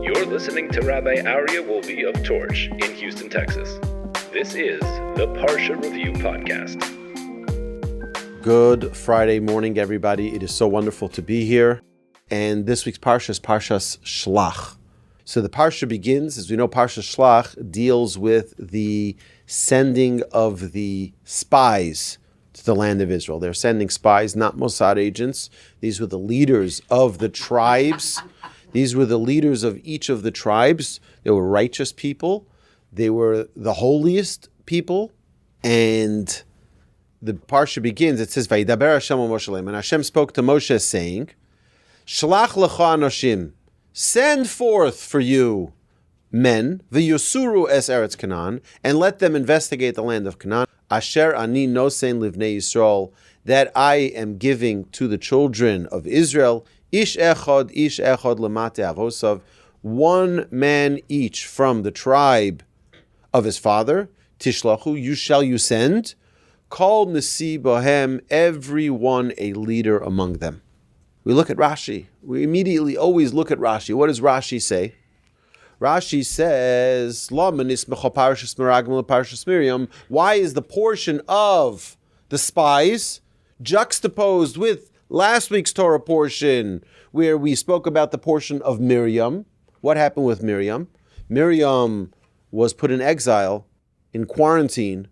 You're listening to Rabbi Aryeh Wolbe of Torch in Houston, Texas. This is the Parsha Review Podcast. Good Friday morning, everybody. It is so wonderful to be here. And this week's Parsha is Parshas Shelach. So the Parsha begins, as we know, Parshas Shelach deals with the sending of the spies to the land of Israel. They're sending spies, not Mossad agents. These were the leaders of the tribes. These were the leaders of each of the tribes. They were righteous people. They were the holiest people. And the Parsha begins, it says, Vayidaber Hashem al Moshe Rabbeinu. And Hashem spoke to Moshe saying, Shelach lecha anoshim, send forth for you men, v'yosuru es eretz Canaan, and let them investigate the land of Canaan. Asher ani nosein livnei Yisrael, that I am giving to the children of Israel. Ish echad lemate avosav, one man each from the tribe of his father. Tishlachu, you send. Kol nasi bohem, everyone a leader among them. We look at Rashi. We immediately always look at Rashi. What does Rashi say? Rashi says, Parshas Miriam. Why is the portion of the spies juxtaposed with last week's Torah portion where we spoke about the portion of Miriam? What happened with Miriam? Miriam was put in exile, in quarantine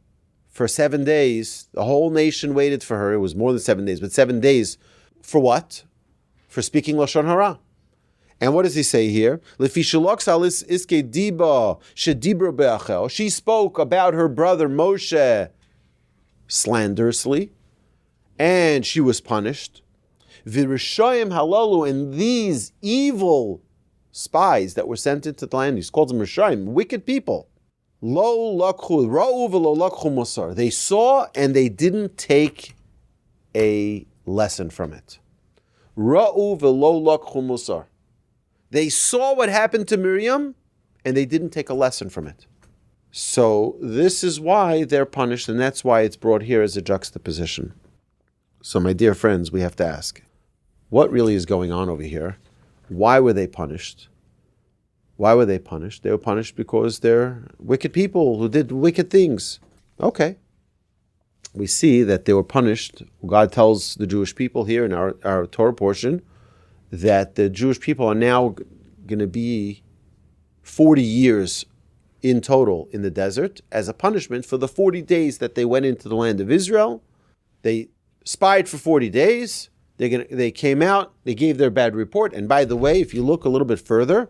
for 7 days. The whole nation waited for her. It was more than 7 days, but 7 days. For what? For speaking Lashon Hara. And what does he say here? She spoke about her brother Moshe slanderously, and she was punished. And these evil spies that were sent into the land, he calls them Rishayim, wicked people. They saw and they didn't take a lesson from it. They saw what happened to Miriam and they didn't take a lesson from it. So this is why they're punished, and that's why it's brought here as a juxtaposition. So my dear friends, we have to ask, what really is going on over here? Why were they punished? Why were they punished? They were punished because they're wicked people who did wicked things. Okay. We see that they were punished. God tells the Jewish people here in our Torah portion that the Jewish people are now going to be 40 years in total in the desert as a punishment for the 40 days that they went into the land of Israel. They spied for 40 days. They came out. They gave their bad report. And by the way, if you look a little bit further,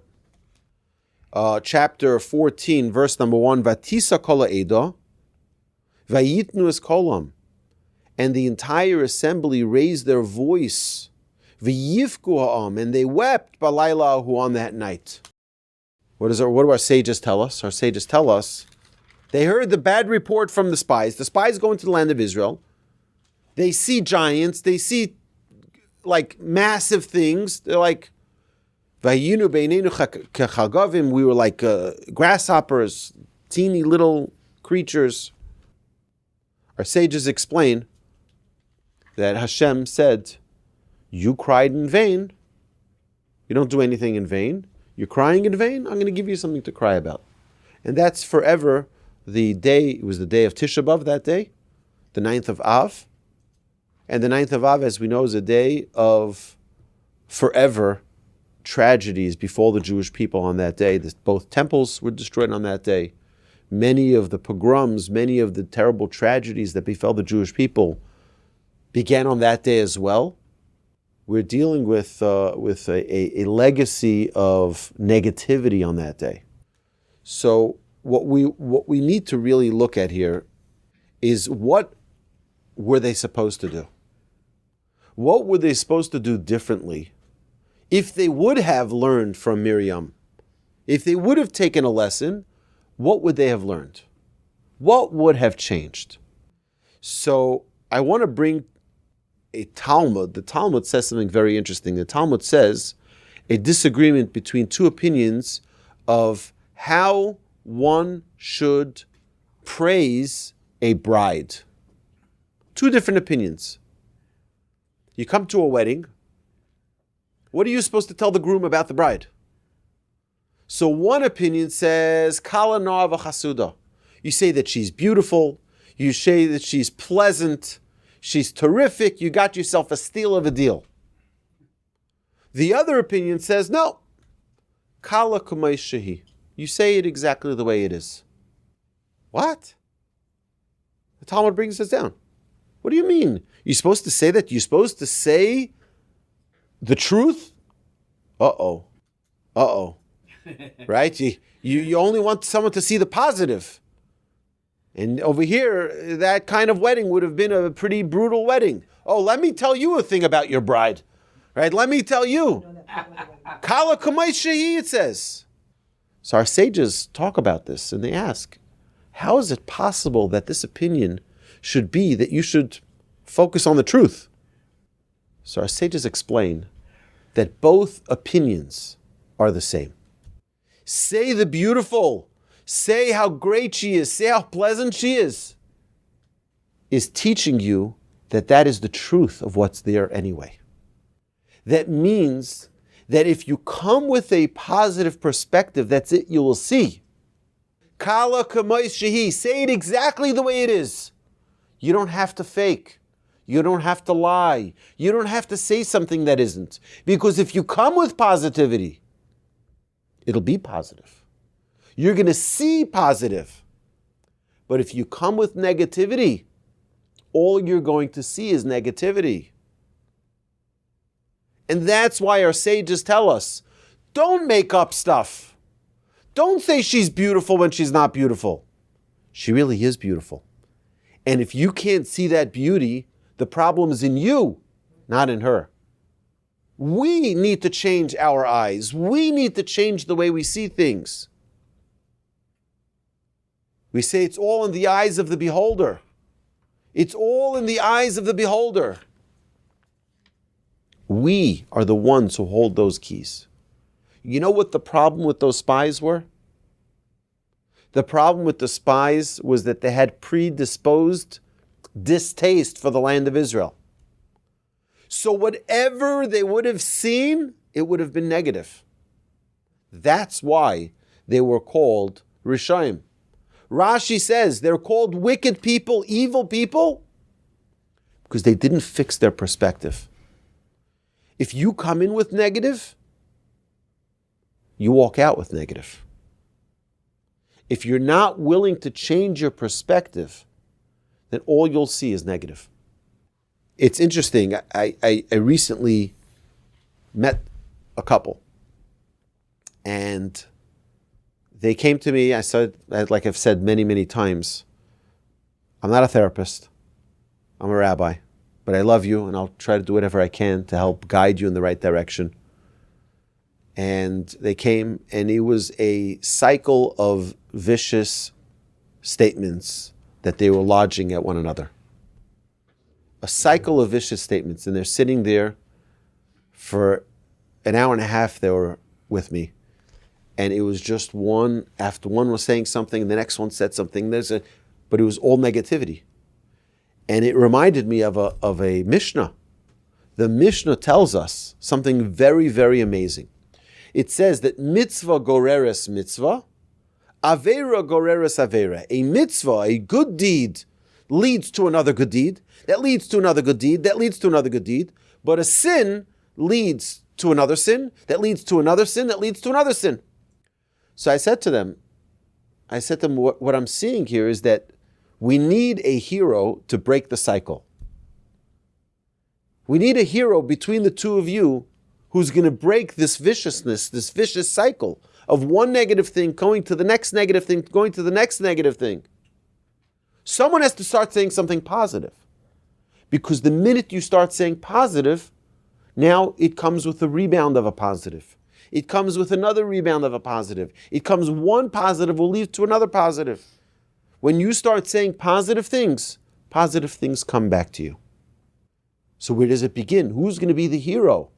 chapter 14, verse number 1, Vatisa kol ha'edah, vayitnu es kolam, and the entire assembly raised their voice, v'yifku ha'am, and they wept balaylahu on that night. What do our sages tell us? Our sages tell us they heard the bad report from the spies. The spies go into the land of Israel. They see giants. They see like massive things. They're like, Vayinu beinenu kechalgavim, we were like grasshoppers, teeny little creatures. Our sages explain that Hashem said, you cried in vain. You don't do anything in vain. You're crying in vain? I'm going to give you something to cry about. And that's forever the day. It was the day of Tisha B'Av that day, the 9th of Av. And the 9th of Av, as we know, is a day of forever tragedies befall the Jewish people on that day. Both temples were destroyed on that day. Many of the pogroms, many of the terrible tragedies that befell the Jewish people began on that day as well. We're dealing with a legacy of negativity on that day. So what we need to really look at here is, what were they supposed to do? What were they supposed to do differently? If they would have learned from Miriam, if they would have taken a lesson, what would they have learned? What would have changed? So I want to bring a Talmud. The Talmud says something very interesting. The Talmud says a disagreement between two opinions of how one should praise a bride. Two different opinions. You come to a wedding. What are you supposed to tell the groom about the bride? So one opinion says, Kala Noava Chasuda. You say that she's beautiful. You say that she's pleasant. She's terrific. You got yourself a steal of a deal. The other opinion says, no. Kala Kumay Shehi. You say it exactly the way it is. What? The Talmud brings us down. What do you mean? You're supposed to say that? You're supposed to say the truth? Uh-oh. Right? You only want someone to see the positive. And over here, that kind of wedding would have been a pretty brutal wedding. Oh, let me tell you a thing about your bride. Right? Let me tell you. Kala Kumay Shehi, it says. So our sages talk about this and they ask, how is it possible that this opinion should be that you should focus on the truth? So our sages explain that both opinions are the same. Say the beautiful, say how great she is, say how pleasant she is teaching you that that is the truth of what's there anyway. That means that if you come with a positive perspective, that's it you will see. Kala Kamay Shehi, say it exactly the way it is. You don't have to fake. You don't have to lie. You don't have to say something that isn't. Because if you come with positivity, it'll be positive. You're going to see positive. But if you come with negativity, all you're going to see is negativity. And that's why our sages tell us, don't make up stuff. Don't say she's beautiful when she's not beautiful. She really is beautiful. And if you can't see that beauty, the problem is in you, not in her. We need to change our eyes. We need to change the way we see things. We say it's all in the eyes of the beholder. It's all in the eyes of the beholder. We are the ones who hold those keys. You know what the problem with those spies were? The problem with the spies was that they had predisposed distaste for the land of Israel. So whatever they would have seen, it would have been negative. That's why they were called Rishaim. Rashi says they're called wicked people, evil people, because they didn't fix their perspective. If you come in with negative, you walk out with negative. If you're not willing to change your perspective, then all you'll see is negative. It's interesting. I recently met a couple, and they came to me. I said, like I've said many, many times, I'm not a therapist. I'm a rabbi, but I love you, and I'll try to do whatever I can to help guide you in the right direction. And they came, and it was a cycle of vicious statements that they were lodging at one another. A cycle of vicious statements, and they're sitting there for an hour and a half. They were with me, and it was just one after one was saying something, the next one said something. But it was all negativity, and it reminded me of a Mishnah. The Mishnah tells us something very, very amazing. It says that mitzvah goreres mitzvah, avera goreres avera. A mitzvah, a good deed, leads to another good deed, that leads to another good deed, that leads to another good deed. But a sin leads to another sin, that leads to another sin, that leads to another sin. So I said to them, what I'm seeing here is that we need a hero to break the cycle. We need a hero between the two of you who's going to break this viciousness, this vicious cycle of one negative thing going to the next negative thing, going to the next negative thing. Someone has to start saying something positive. Because the minute you start saying positive, now it comes with a rebound of a positive. It comes with another rebound of a positive. It comes one positive will lead to another positive. When you start saying positive things come back to you. So where does it begin? Who's going to be the hero?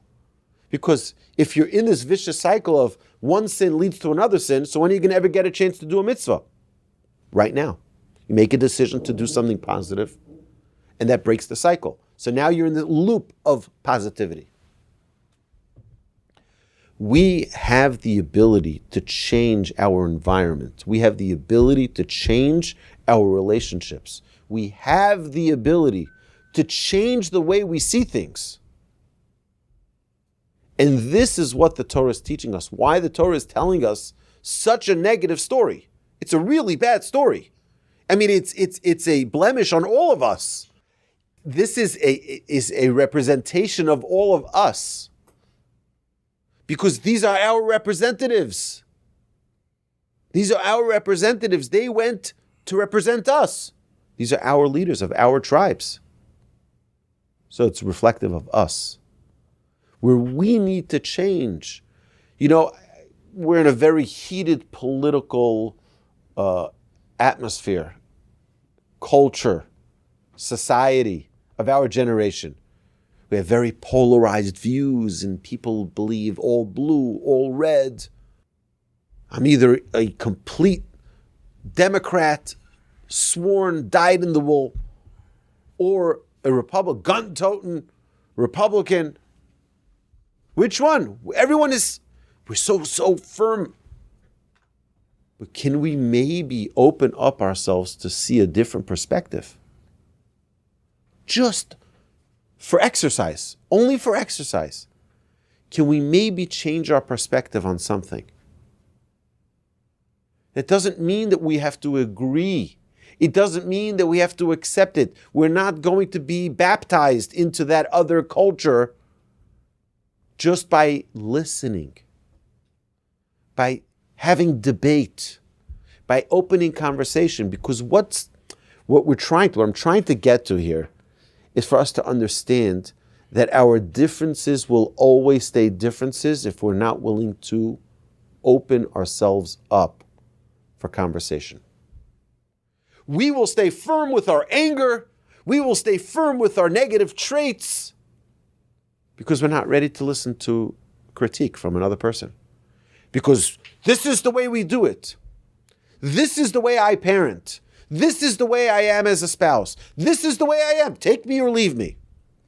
Because if you're in this vicious cycle of one sin leads to another sin, so when are you going to ever get a chance to do a mitzvah? Right now. You make a decision to do something positive, and that breaks the cycle. So now you're in the loop of positivity. We have the ability to change our environment. We have the ability to change our relationships. We have the ability to change the way we see things. And this is what the Torah is teaching us. Why the Torah is telling us such a negative story. It's a really bad story. I mean, it's a blemish on all of us. This is a representation of all of us. Because these are our representatives. These are our representatives. They went to represent us. These are our leaders of our tribes. So it's reflective of us. Where we need to change. You know, we're in a very heated political atmosphere, culture, society of our generation. We have very polarized views, and people believe all blue, all red. I'm either a complete Democrat, sworn, dyed-in-the-wool, or a Republican, gun-toting Republican. Which one? We're so firm. But can we maybe open up ourselves to see a different perspective? Just for exercise, only for exercise. Can we maybe change our perspective on something? It doesn't mean that we have to agree. It doesn't mean that we have to accept it. We're not going to be baptized into that other culture just by listening, by having debate, by opening conversation. Because what I'm trying to get to here is for us to understand that our differences will always stay differences if we're not willing to open ourselves up for conversation. We will stay firm with our anger. We will stay firm with our negative traits because we're not ready to listen to critique from another person. Because this is the way we do it. This is the way I parent. This is the way I am as a spouse. This is the way I am. Take me or leave me.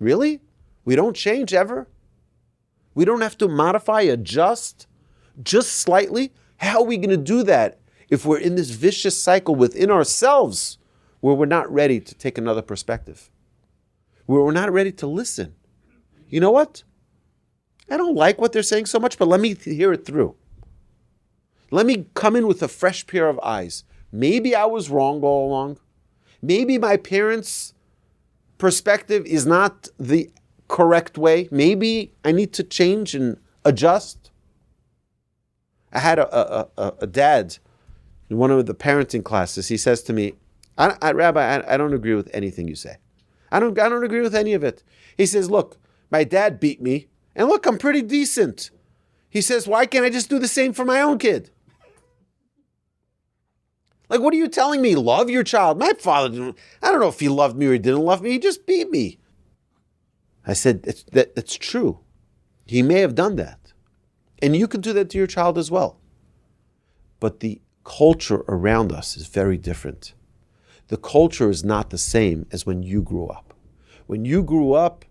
Really? We don't change ever? We don't have to modify, adjust, just slightly? How are we going to do that if we're in this vicious cycle within ourselves where we're not ready to take another perspective? Where we're not ready to listen? You know what? I don't like what they're saying so much, but let me hear it through. Let me come in with a fresh pair of eyes. Maybe I was wrong all along. Maybe my parents' perspective is not the correct way. Maybe I need to change and adjust. I had a dad in one of the parenting classes. He says to me, Rabbi, I don't agree with anything you say. I don't agree with any of it. He says, look, my dad beat me, and look, I'm pretty decent. He says, why can't I just do the same for my own kid? Like, what are you telling me? Love your child. My father, I don't know if he loved me or he didn't love me. He just beat me. I said, that's true. He may have done that. And you can do that to your child as well. But the culture around us is very different. The culture is not the same as when you grew up. When you grew up,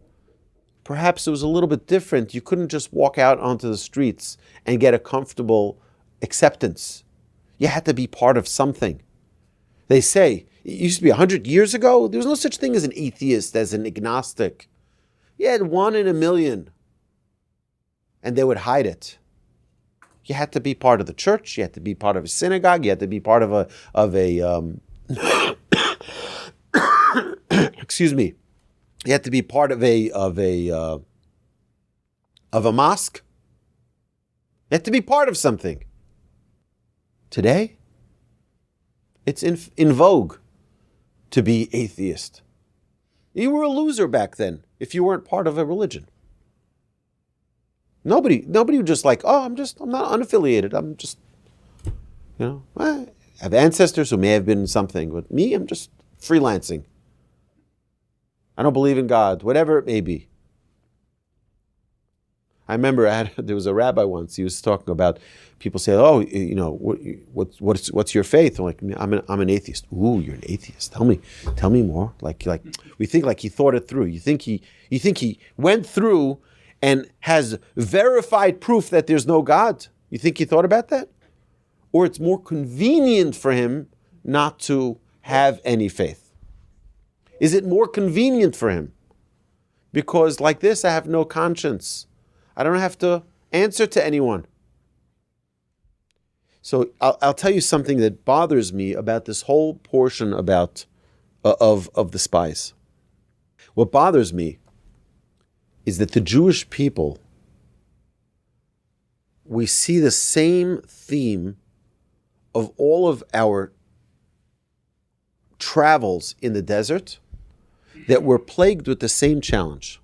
perhaps it was a little bit different. You couldn't just walk out onto the streets and get a comfortable acceptance. You had to be part of something. They say, it used to be 100 years ago, there was no such thing as an atheist, as an agnostic. You had 1 in a million. And they would hide it. You had to be part of the church. You had to be part of a synagogue. You had to be part of a excuse me. You had to be part of a mosque. You had to be part of something. Today, it's in vogue to be atheist. You were a loser back then if you weren't part of a religion. Nobody was just like, I'm not unaffiliated. I'm just, I have ancestors who may have been something, but me, I'm just freelancing. I don't believe in God, whatever it may be. I remember there was a rabbi once. He was talking about people say, what's your faith? I'm like, I'm an atheist. Ooh, you're an atheist. Tell me more. Like we think like he thought it through. You think he went through and has verified proof that there's no God? You think he thought about that? Or it's more convenient for him not to have any faith? Is it more convenient for him? Because like this, I have no conscience. I don't have to answer to anyone. So I'll tell you something that bothers me about this whole portion about of the spies. What bothers me is that the Jewish people, we see the same theme of all of our travels in the desert, that we're plagued with the same challenge.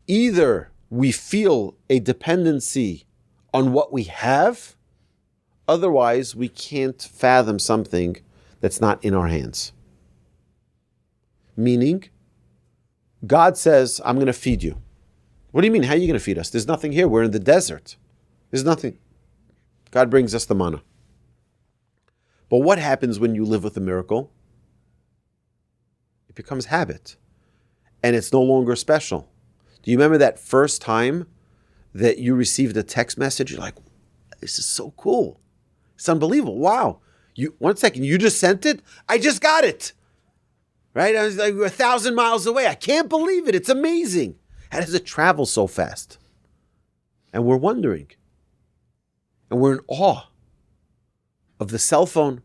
Either we feel a dependency on what we have, otherwise we can't fathom something that's not in our hands. Meaning, God says, I'm going to feed you. What do you mean? How are you going to feed us? There's nothing here. We're in the desert. There's nothing. God brings us the manna. But what happens when you live with a miracle? It becomes habit. And it's no longer special. Do you remember that first time that you received a text message? You're like, this is so cool. It's unbelievable. Wow. 1 second, you just sent it? I just got it. Right? I was like 1,000 miles away. I can't believe it. It's amazing. How does it travel so fast? And we're wondering. And we're in awe of the cell phone.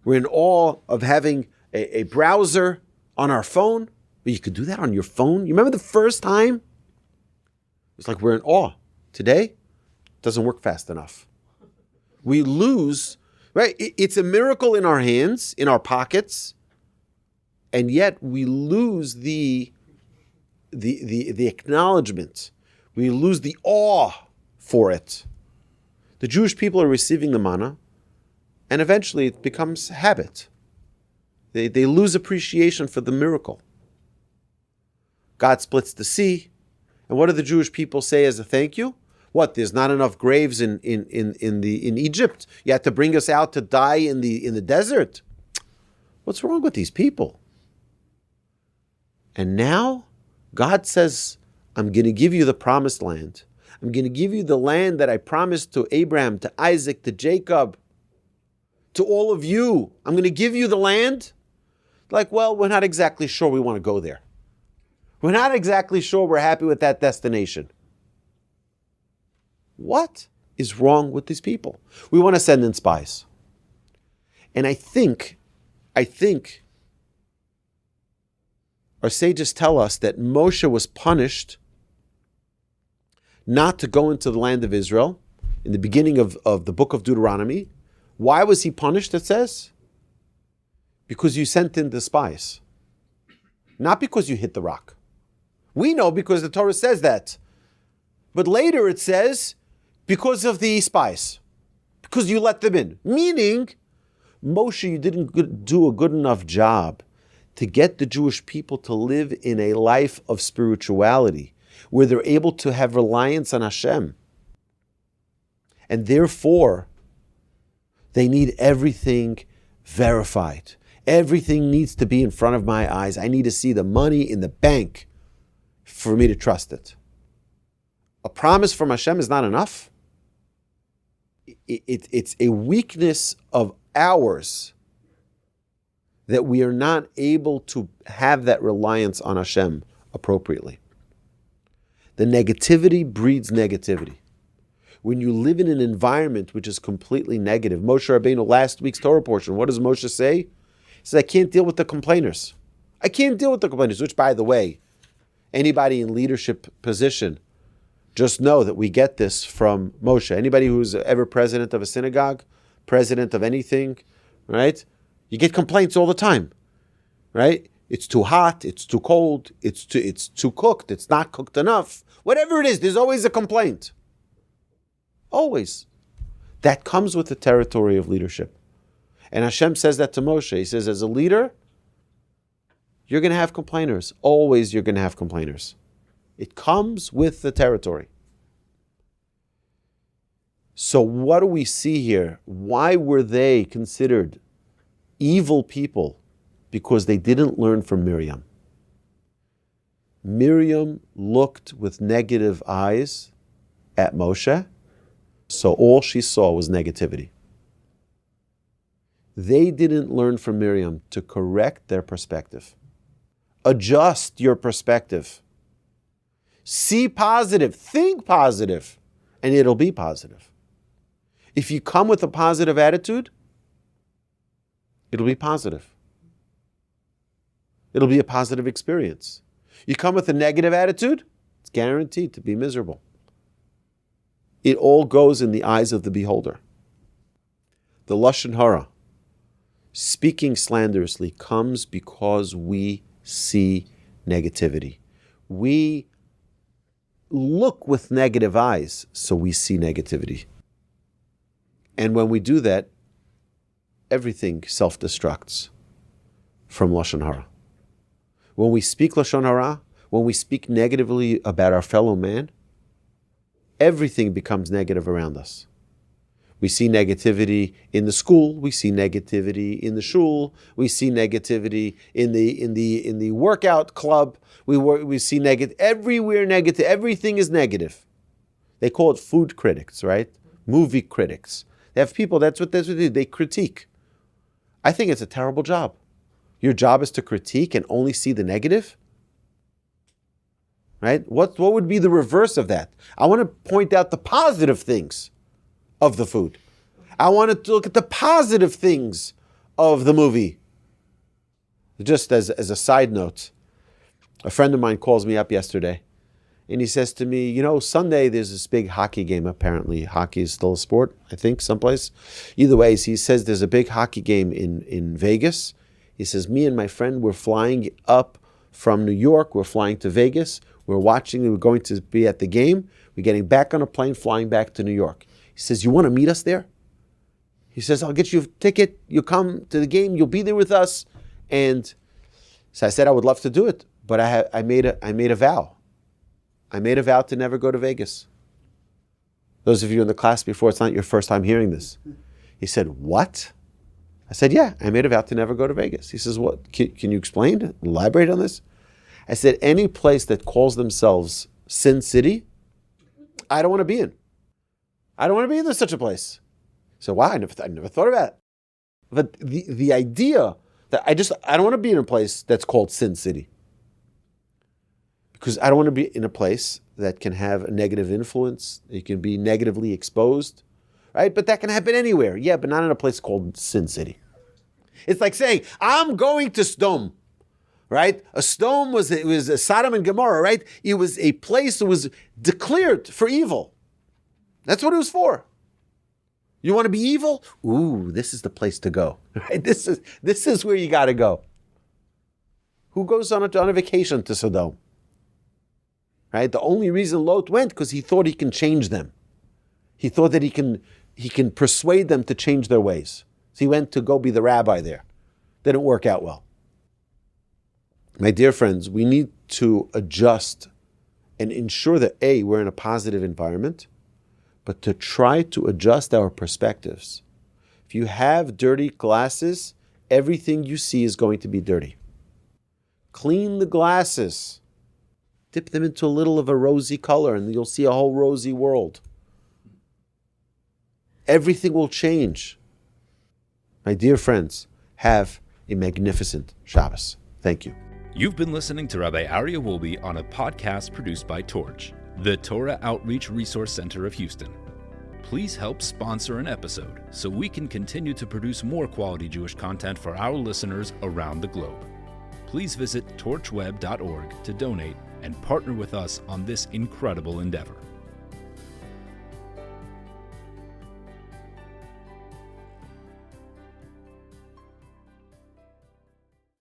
We're in awe of having a browser on our phone. But you could do that on your phone. You remember the first time? It's like we're in awe. Today, it doesn't work fast enough. We lose, right? It's a miracle in our hands, in our pockets, and yet we lose the acknowledgement. We lose the awe for it. The Jewish people are receiving the manna, and eventually it becomes habit. They lose appreciation for the miracle. God splits the sea, and what do the Jewish people say as a thank you? What? There's not enough graves in Egypt. You had to bring us out to die in the desert. What's wrong with these people? And now God says, I'm going to give you the promised land. I'm going to give you the land that I promised to Abraham, to Isaac, to Jacob, to all of you. I'm going to give you the land. Like, well, we're not exactly sure we want to go there. We're not exactly sure we're happy with that destination. What is wrong with these people? We want to send in spies. And I think our sages tell us that Moshe was punished not to go into the land of Israel in the beginning of the book of Deuteronomy. Why was he punished, it says? Because you sent in the spies. Not because you hit the rock. We know because the Torah says that. But later it says, because of the spies. Because you let them in. Meaning, Moshe, you didn't do a good enough job to get the Jewish people to live in a life of spirituality, where they're able to have reliance on Hashem. And therefore, they need everything verified. Everything needs to be in front of my eyes. I need to see the money in the bank for me to trust it. A promise from Hashem is not enough. It's a weakness of ours that we are not able to have that reliance on Hashem appropriately. The negativity breeds negativity. When you live in an environment which is completely negative, Moshe Rabbeinu, last week's Torah portion, what does Moshe say? He says, I can't deal with the complainers. I can't deal with the complainers, which, by the way, anybody in leadership position, just know that we get this from Moshe. Anybody who's ever president of a synagogue, president of anything, right? You get complaints all the time, right? It's too hot, it's too cold, it's too cooked, it's not cooked enough. Whatever it is, there's always a complaint. Always. That comes with the territory of leadership. And Hashem says that to Moshe. He says, as a leader, you're going to have complainers. Always you're going to have complainers. It comes with the territory. So what do we see here? Why were they considered evil people? Because they didn't learn from Miriam. Miriam looked with negative eyes at Moshe, so all she saw was negativity. They didn't learn from Miriam to correct their perspective. Adjust your perspective. See positive, think positive, and it'll be positive. If you come with a positive attitude, it'll be positive. It'll be a positive experience. You come with a negative attitude, it's guaranteed to be miserable. It all goes in the eyes of the beholder. The Lashon Hara, speaking slanderously, comes because we see negativity. We look with negative eyes, so we see negativity. And when we do that, everything self-destructs from Lashon Hara. When we speak Lashon Hara, when we speak negatively about our fellow man, everything becomes negative around us. We see negativity in the school. We see negativity in the shul. We see negativity in the workout club. We see negative everywhere. Negative. Everything is negative. They call it food critics, right? Movie critics. They have people. That's what they do. They critique. I think it's a terrible job. Your job is to critique and only see the negative. Right? What would be the reverse of that? I want to point out the positive things of the food. I want to look at the positive things of the movie. Just as a side note, a friend of mine calls me up yesterday and he says to me, Sunday there's this big hockey game. Apparently hockey is still a sport, I think, someplace. Either way, he says there's a big hockey game in Vegas. He says, me and my friend, we're flying up from New York. We're flying to Vegas. We're watching. We're going to be at the game. We're getting back on a plane, flying back to New York. He says, you want to meet us there? He says, I'll get you a ticket. You come to the game. You'll be there with us. And so I said, I would love to do it. But I made a vow. I made a vow to never go to Vegas. Those of you in the class before, it's not your first time hearing this. He said, what? I said, yeah, I made a vow to never go to Vegas. He says, what? Can you explain? Elaborate on this? I said, any place that calls themselves Sin City, I don't want to be in. I don't want to be in such a place. So why? I never thought about it. But the idea that I don't want to be in a place that's called Sin City. Because I don't want to be in a place that can have a negative influence. You can be negatively exposed. Right? But that can happen anywhere. Yeah, but not in a place called Sin City. It's like saying, I'm going to Sodom. Right? Sodom was a Sodom and Gomorrah, right? It was a place that was declared for evil. That's what it was for. You want to be evil? Ooh, this is the place to go. Right? This is where you got to go. Who goes on a vacation to Sodom? Right? The only reason Lot went because he thought he can change them. He thought that he can persuade them to change their ways. So he went to go be the rabbi there. Didn't work out well. My dear friends, we need to adjust and ensure that A, we're in a positive environment, but to try to adjust our perspectives. If you have dirty glasses, everything you see is going to be dirty. Clean the glasses. Dip them into a little of a rosy color and you'll see a whole rosy world. Everything will change. My dear friends, have a magnificent Shabbos. Thank you. You've been listening to Rabbi Aryeh Wolbe on a podcast produced by Torch, the Torah Outreach Resource Center of Houston. Please help sponsor an episode so we can continue to produce more quality Jewish content for our listeners around the globe. Please visit torchweb.org to donate and partner with us on this incredible endeavor.